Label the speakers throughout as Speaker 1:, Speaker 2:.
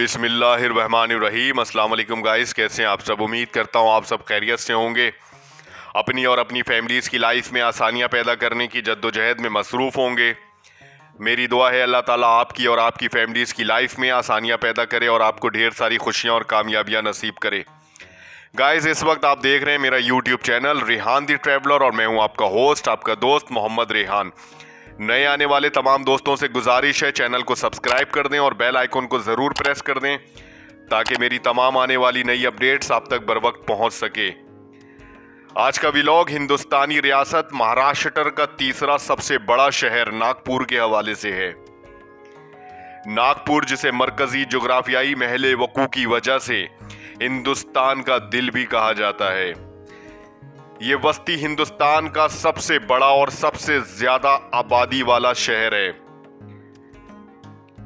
Speaker 1: बिस्मिल्लाहिर्रहमानिर्रहीम। अस्सलाम वालेकुम गाइस, कैसे हैं आप सब। उम्मीद करता हूँ आप सब खैरियत से होंगे। अपनी और अपनी फैमिलीज़ की लाइफ में आसानियाँ पैदा करने की जद्दोजहद में मसरूफ़ होंगे। मेरी दुआ है अल्लाह ताला आपकी और आपकी फैमिलीज़ की लाइफ में आसानियाँ पैदा करे और आपको ढेर सारी खुशियाँ और कामयाबियाँ नसीब करे। गाइस, इस वक्त आप देख रहे हैं मेरा यूट्यूब चैनल रेहान दी ट्रैवलर और मैं हूँ आपका होस्ट, आपका दोस्त मोहम्मद रेहान। नए आने वाले तमाम दोस्तों से गुजारिश है चैनल को सब्सक्राइब कर दें और बेल आइकन को ज़रूर प्रेस कर दें ताकि मेरी तमाम आने वाली नई अपडेट्स आप तक बर वक्त पहुँच सके। आज का व्लॉग हिंदुस्तानी रियासत महाराष्ट्र का तीसरा सबसे बड़ा शहर नागपुर के हवाले से है। नागपुर, जिसे मरकजी जोग्राफियाई महले वकू की वजह से हिंदुस्तान का दिल भी कहा जाता है। ये वस्ती हिंदुस्तान का सबसे बड़ा और सबसे ज्यादा आबादी वाला शहर है।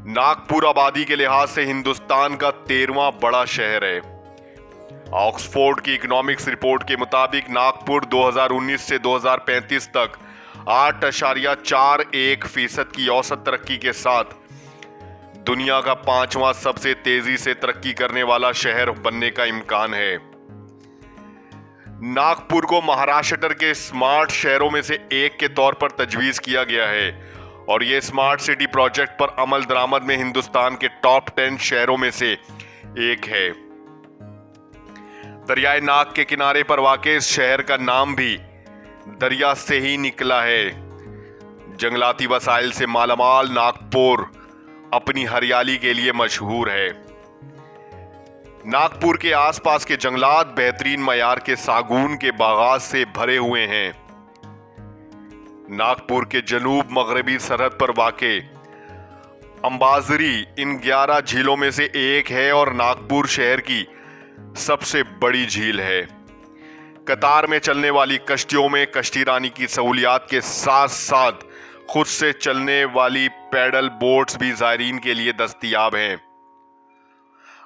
Speaker 1: नागपुर आबादी के लिहाज से हिंदुस्तान का 13वां बड़ा शहर है। ऑक्सफोर्ड की इकोनॉमिक्स रिपोर्ट के मुताबिक नागपुर 2019 से 2035 तक 8.41% की औसत तरक्की के साथ दुनिया का 5वां सबसे तेजी से तरक्की करने वाला शहर बनने का इम्कान है। नागपुर को महाराष्ट्र के स्मार्ट शहरों में से एक के तौर पर तजवीज किया गया है और यह स्मार्ट सिटी प्रोजेक्ट पर अमल दरामद में हिंदुस्तान के टॉप 10 शहरों में से एक है। दरियाए नाग के किनारे पर वाक़े इस शहर का नाम भी दरिया से ही निकला है। जंगलाती वसाइल से मालामाल नागपुर अपनी हरियाली के लिए मशहूर है। नागपुर के आसपास के जंगलात बेहतरीन मयार के सागून के बागात से भरे हुए हैं। नागपुर के जनूब मगरबी सरहद पर वाक़े अंबाजरी इन 11 झीलों में से एक है और नागपुर शहर की सबसे बड़ी झील है। कतार में चलने वाली कश्तियों में कश्ती रानी की सहूलियात के साथ साथ खुद से चलने वाली पैडल बोट्स भी ज़ायरीन के लिए दस्तयाब हैं।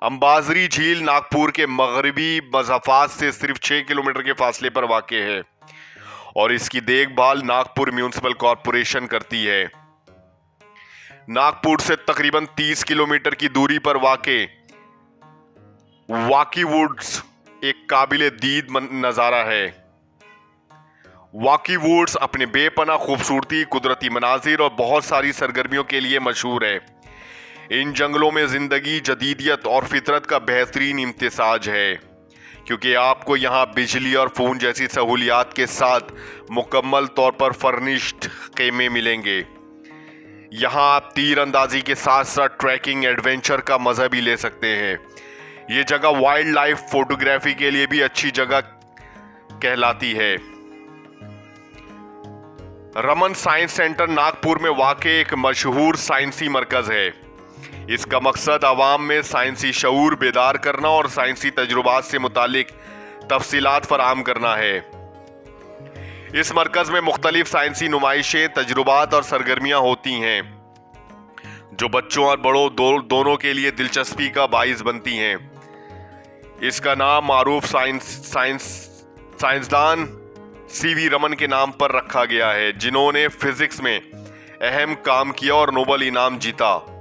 Speaker 1: अंबाजरी झील नागपुर के मगरबी मज़ाफ़ात से सिर्फ 6 किलोमीटर के फासले पर वाक़े है और इसकी देखभाल नागपुर म्युनिसिपल कॉरपोरेशन करती है। नागपुर से तकरीबन 30 किलोमीटर की दूरी पर वाक़े वाकी वुड्स एक काबिले दीद नज़ारा है। वाकी वुड्स अपने बेपनाह खूबसूरती, कुदरती मनाजिर और बहुत सारी सरगर्मियों के लिए मशहूर है। इन जंगलों में जिंदगी, जदीदियत और फितरत का बेहतरीन इम्तिसाज है क्योंकि आपको यहाँ बिजली और फ़ोन जैसी सहूलियात के साथ मुकम्मल तौर पर फर्निश्ड खेमे मिलेंगे। यहाँ आप तीर अंदाजी के साथ साथ ट्रैकिंग एडवेंचर का मज़ा भी ले सकते हैं। ये जगह वाइल्ड लाइफ फोटोग्राफी के लिए भी अच्छी जगह कहलाती है। रमन साइंस सेंटर नागपुर में वाक़े एक मशहूर साइंसी मरकज़ है। इसका मकसद आवाम में साइंसी शऊर बेदार करना और साइंसी तजुर्बात से मुतालिक तफसीलात फराहम करना है। इस मरकज़ में मुख्तलिफ साइंसी नुमाइशें, तजुर्बात और सरगर्मियाँ होती हैं जो बच्चों और बड़ों दोनों के लिए दिलचस्पी का बाइस बनती हैं। इसका नाम मारूफ साइंसदान सीवी रमन के नाम पर रखा गया है, जिन्होंने फिजिक्स में अहम काम किया और नोबेल इनाम जीता।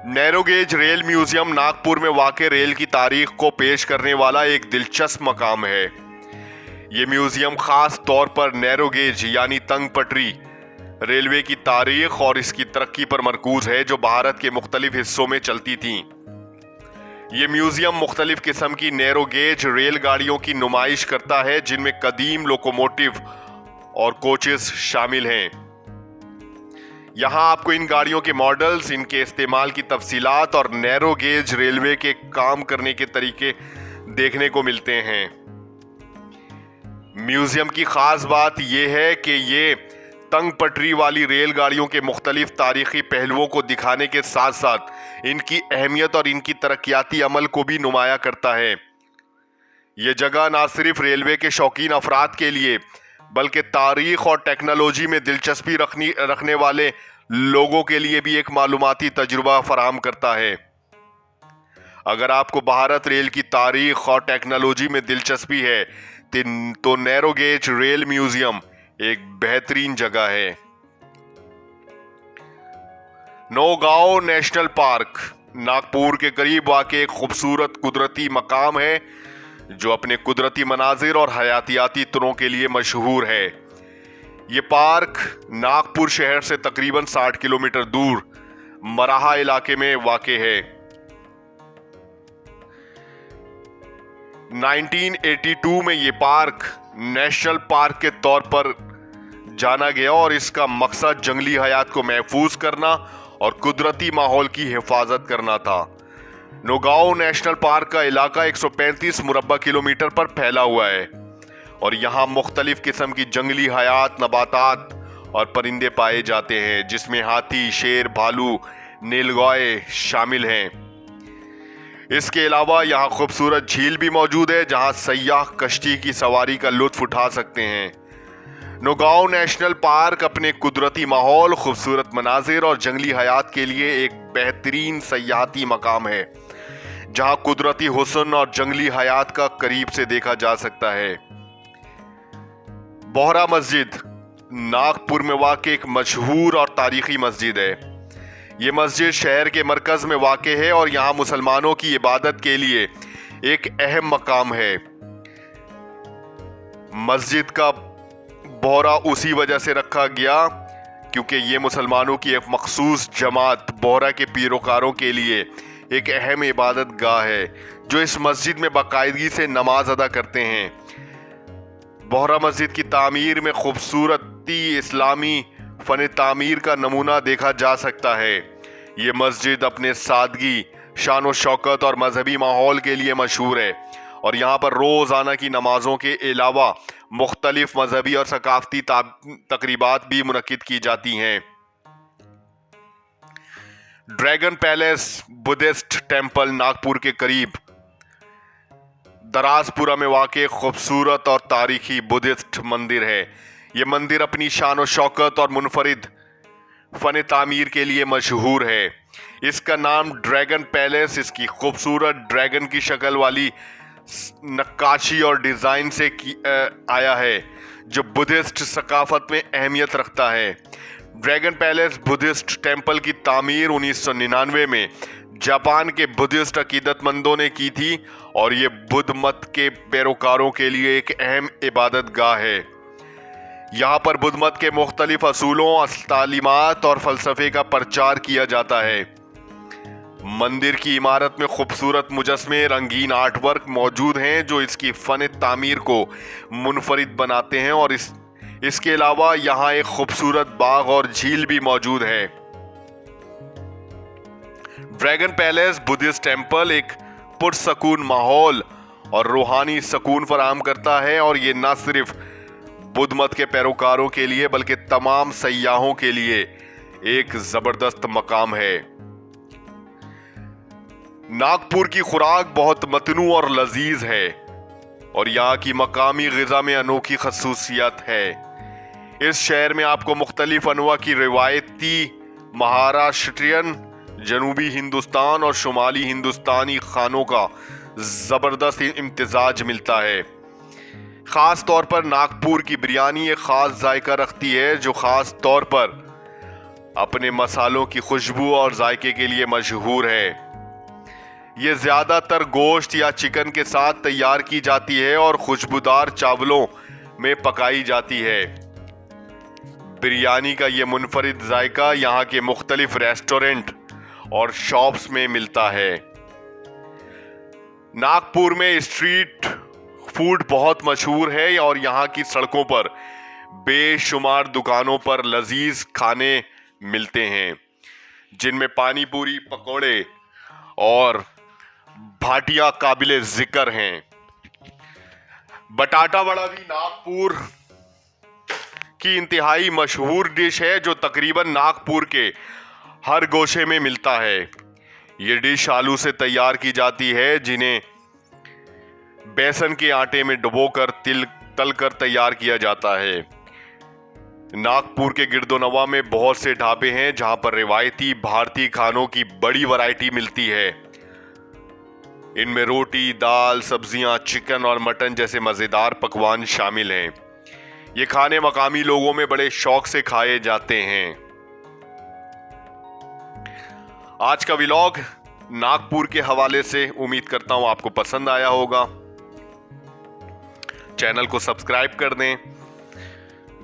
Speaker 1: नैरोगेज रेल म्यूजियम नागपुर में वाक़े रेल की तारीख को पेश करने वाला एक दिलचस्प मकाम है। ये म्यूजियम खास तौर पर नैरोगेज यानी तंग पटरी रेलवे की तारीख और इसकी तरक्की पर मरकूज है जो भारत के मुख्तलिफ हिस्सों में चलती थी। ये म्यूजियम मुख्तलिफ किस्म की नैरोगेज रेलगाड़ियों की नुमाइश करता है जिनमें कदीम लोकोमोटिव और कोचेस शामिल हैं। यहाँ आपको इन गाड़ियों के मॉडल्स, इनके इस्तेमाल की तफसीलात और नैरो गेज रेलवे के काम करने के तरीके देखने को मिलते हैं। म्यूजियम की खास बात यह है कि ये तंग पटरी वाली रेलगाड़ियों के मुख्तलिफ तारीखी पहलुओं को दिखाने के साथ साथ इनकी अहमियत और इनकी तरक्याती अमल को भी नुमाया करता है। ये जगह ना सिर्फ रेलवे के शौकीन अफराद के लिए बल्कि तारीख और टेक्नोलॉजी में दिलचस्पी रखने वाले लोगों के लिए भी एक मालूमाती तजुर्बा फराहम करता है। अगर आपको भारत रेल की तारीख और टेक्नोलॉजी में दिलचस्पी है तो नैरोगेज रेल म्यूजियम एक बेहतरीन जगह है। नौगांव नेशनल पार्क नागपुर के करीब वाक़ एक खूबसूरत कुदरती मकाम है जो अपने कुदरती मनाजिर और हयातियाती तनों के लिए मशहूर है। ये पार्क नागपुर शहर से तकरीबन 60 किलोमीटर दूर मराहा इलाके में वाक़ है। 1982 में ये पार्क नेशनल पार्क के तौर पर जाना गया और इसका मकसद जंगली हयात को महफूज करना और कुदरती माहौल की हिफाजत करना था। नौगांव नेशनल पार्क का इलाका 135 मुरब्बा किलोमीटर पर फैला हुआ है और यहाँ मुख्तलिफ किस्म की जंगली हयात, नबातात और परिंदे पाए जाते हैं, जिसमें हाथी, शेर, भालू, नीलगाय शामिल हैं। इसके अलावा यहाँ खूबसूरत झील भी मौजूद है जहाँ सयाह कश्ती की सवारी का लुत्फ उठा सकते हैं। नौगांव नेशनल पार्क अपने कुदरती माहौल, खूबसूरत मनाजिर और जंगली हयात के लिए एक बेहतरीन सयाहती मकाम है जहां कुदरती हुस्न और जंगली हयात का करीब से देखा जा सकता है। बोहरा मस्जिद नागपुर में वाक़ एक मशहूर और तारीखी मस्जिद है। ये मस्जिद शहर के मरकज में वाक़ है और यहाँ मुसलमानों की इबादत के लिए एक अहम मकाम है। मस्जिद का बोहरा उसी वजह से रखा गया क्योंकि ये मुसलमानों की एक मखसूस जमात बोहरा के पैरोकारों के लिए एक अहम इबादत गाह है जो इस मस्जिद में बाकायदगी से नमाज अदा करते हैं। बोहरा मस्जिद की तामीर में खूबसूरती इस्लामी फ़न तामीर का नमूना देखा जा सकता है। ये मस्जिद अपने सादगी, शान व शौकत और मजहबी माहौल के लिए मशहूर है और यहाँ पर रोज़ाना की नमाजों के अलावा मुख्तलिफ मजहबी और सकाफती तकरीबात भी मुनक्किद की जाती हैं। Dragon palace Buddhist temple Nagpur के करीब दराजपुरा में वाक़ खूबसूरत और तारीखी बुद्धिस्ट मंदिर है। ये मंदिर अपनी शान व शौकत और मुनफरिद फ़न तामीर के लिए मशहूर है। इसका नाम ड्रैगन पैलेस इसकी खूबसूरत ड्रैगन की शक्ल वाली नक्काशी और डिज़ाइन से आया है जो बुद्धिस्ट सकाफत में अहमियत रखता है। ड्रैगन पैलेस बुद्धिस्ट टेम्पल की तामीर 1999 में जापान के बुद्धिस्ट अकीदतमंदों ने की थी और ये बुद्ध मत के पैरोकारों के लिए एक अहम इबादत गाह है। यहाँ पर बुद्ध मत के मुख्तलिफ असूलों, तालीमात और फ़लसफ़े का प्रचार किया जाता है। मंदिर की इमारत में खूबसूरत मुजस्मे, रंगीन आर्टवर्क मौजूद हैं जो इसकी फ़न तामीर को मुनफरिद बनाते हैं और इसके अलावा यहाँ एक खूबसूरत बाग और झील भी मौजूद है। ड्रैगन पैलेस बुद्धिस्ट टेम्पल एक पुरसकून माहौल और रूहानी सुकून फराहम करता है और ये न सिर्फ बुद्ध मत के पैरोकारों के लिए बल्कि तमाम सयाहों के लिए एक ज़बरदस्त मकाम है। नागपुर की खुराक बहुत मतनू और लजीज है और यहाँ की मकामी ग़िज़ा में अनोखी खसूसियत है। इस शहर में आपको मुख्तलिफ अनवा की रिवायती महाराष्ट्रियन, जनूबी हिंदुस्तान और शुमाली हिंदुस्तानी खानों का ज़बरदस्त इम्तिजाज मिलता है। ख़ास तौर पर नागपुर की बिरयानी एक ख़ास जायका रखती है जो ख़ास तौर पर अपने मसालों की खुशबू और जायके के लिए मशहूर है। ये ज़्यादातर गोश्त या चिकन के साथ तैयार की जाती है और खुशबूदार चावलों में पकाई जाती है। बिरयानी का ये मुनफरिद जायका यहाँ के मुख्तलिफ रेस्टोरेंट और शॉप्स में मिलता है। नागपुर में स्ट्रीट फूड बहुत मशहूर है और यहाँ की सड़कों पर बेशुमार दुकानों पर लजीज खाने मिलते हैं जिनमें पानी पूरी, पकोड़े और भाटियाँ काबिले जिक्र हैं। बटाटा वड़ा भी नागपुर की इंतहाई मशहूर डिश है जो तकरीबन नागपुर के हर गोशे में मिलता है। ये डिश आलू से तैयार की जाती है जिन्हें बेसन के आटे में डुबोकर तलकर तैयार किया जाता है। नागपुर के गिरदोनवा में बहुत से ढाबे हैं जहां पर रिवायती भारतीय खानों की बड़ी वैरायटी मिलती है। इनमें रोटी, दाल, सब्जियां, चिकन और मटन जैसे मज़ेदार पकवान शामिल हैं। ये खाने मकामी लोगों में बड़े शौक से खाए जाते हैं। आज का व्लॉग नागपुर के हवाले से, उम्मीद करता हूं आपको पसंद आया होगा। चैनल को सब्सक्राइब कर दें,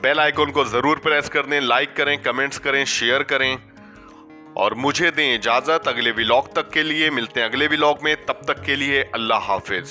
Speaker 1: बेल आइकॉन को जरूर प्रेस कर दें, लाइक करें, कमेंट्स करें, शेयर करें और मुझे दें इजाजत अगले व्लॉग तक के लिए। मिलते हैं अगले व्लॉग में, तब तक के लिए अल्लाह हाफिज।